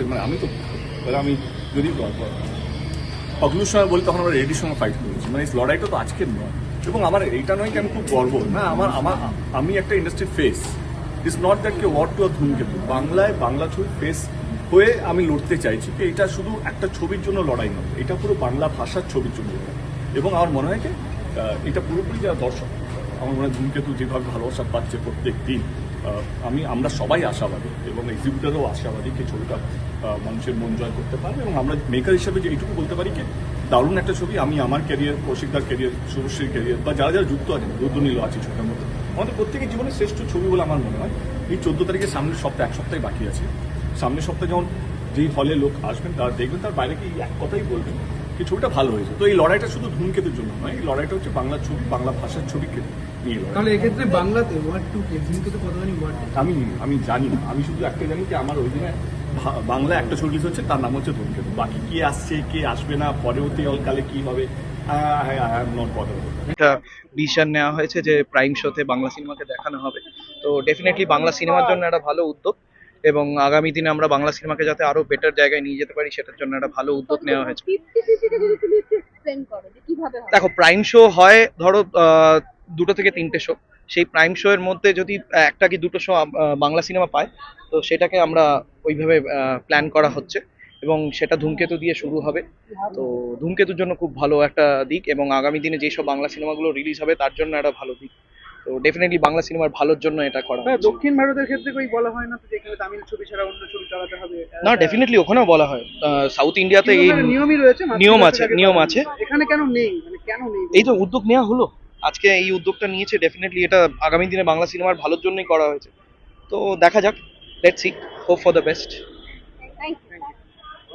মানে আমি তো আমি যদি অগ্নুর সময় বলি তখন আমরা রেডির সঙ্গে ফাইট করেছি, মানে এই লড়াইটা তো আজকের নয়। এবং আমার এইটা নয় কি আমি খুব গর্ব না, আমি একটা ইন্ডাস্ট্রির ফেস। ইটস নট দ্যাট কে ওয়াট টু আর ধূমকেতু, বাংলা ছবির ফেস হয়ে আমি লড়তে চাইছি। এটা শুধু একটা ছবির জন্য লড়াই নয়, এটা পুরো বাংলা ভাষার ছবির জন্য লড়াই। এবং আমার মনে হয় কি এটা পুরোপুরি যারা দর্শক, আমার মনে হয় ধূমকেতু যেভাবে ভালোবাসা পাচ্ছে প্রত্যেক দিন, আমরা সবাই আশাবাদী এবং এক্সিবিটারও আশাবাদী কি ছবিটা মানুষের মন জয় করতে পারবে। এবং আমরা মেকার হিসাবে যে এইটুকু বলতে পারি কি দারুণ একটা ছবি। আমি আমার ক্যারিয়ার, কৌশিকদার ক্যারিয়ার, শুভশ্রীর ক্যারিয়ার বা যারা যারা যুক্ত আছেন, রুদ্রনীলও আছে ছবিটার মধ্যে, আমাদের প্রত্যেকের জীবনের শ্রেষ্ঠ ছবি বলে আমার মনে হয়। এই 14 তারিখে সামনের সপ্তাহে, এক সপ্তাহে বাকি আছে, সামনের সপ্তাহে যখন যেই হলে লোক আসবেন তারা দেখবেন, তার বাইরে কি এক কথাই বলবেন কি ছবিটা ভালো হয়েছে। তো এই লড়াইটা শুধু ধূমকেতুর জন্য নয়, এই লড়াইটা হচ্ছে বাংলা ছবি, বাংলা ভাষার ছবিকে নিয়ে লড়াই। তাহলে এক্ষেত্রে বাংলাতে ওয়ার্ড টু ধূমকেতু কতখানি ওয়ার্ড? আমি জানি না, আমি শুধু একটা জানি কি আমার ওই দিনে বাংলা একটা ছবি রিলিজ হচ্ছে, তার নাম হচ্ছে ধূমকেতু। বাকি কে আসছে কে আসবে না, পরবর্তীকালে কি হবে, নট বদার। একটা ডিসিশন নেওয়া হয়েছে যে প্রাইম শোতে বাংলা সিনেমাকে দেখানো হবে। তো ডেফিনেটলি বাংলা সিনেমার জন্য একটা ভালো উদ্যোগ, এবং আগামী দিনে আমরা বাংলা সিনেমাকে যাতে আরো বেটার জায়গায় নিয়ে যেতে পারি সেটার জন্য একটা ভালো উদ্যোগ নেওয়া হয়েছে। দেখো, প্রাইম শো হয় ধরো 2টো থেকে 3টে শো। সেই প্রাইম শো এর মধ্যে যদি একটা কি দুটো শো বাংলা সিনেমা পায়, তো সেটাকে আমরা ওইভাবে প্ল্যান করা হচ্ছে, এবং সেটা ধূমকেতু দিয়ে শুরু হবে। তো ধূমকেতুর জন্য খুব ভালো একটা দিক, এবং আগামী দিনে যেসব বাংলা সিনেমাগুলো রিলিজ হবে তার জন্য একটা ভালো দিক। তো ডেফিনেটলি বাংলা সিনেমার ভালোর জন্য এটা করা হচ্ছে। দক্ষিণ ভারতের ক্ষেত্রে কই বলা হয় না তো, যেখানে তামিল ছবি ছাড়া অন্য ছবি চালাতে হবে? না, ডেফিনেটলি ওখানেও বলা হয়। সাউথ ইন্ডিয়াতে এই নিয়মই রয়েছে, নিয়ম আছে। এখানে কেন নেই, মানে কেন নেই? এই তো উদ্যোগ নেওয়া হলো, আজকে এই উদ্যোগটা নিয়েছে, ডেফিনেটলি এটা আগামী দিনে বাংলা সিনেমার ভালোর জন্যই করা হয়েছে। তো দেখা যাক, let's see, hope for the best. Thank you.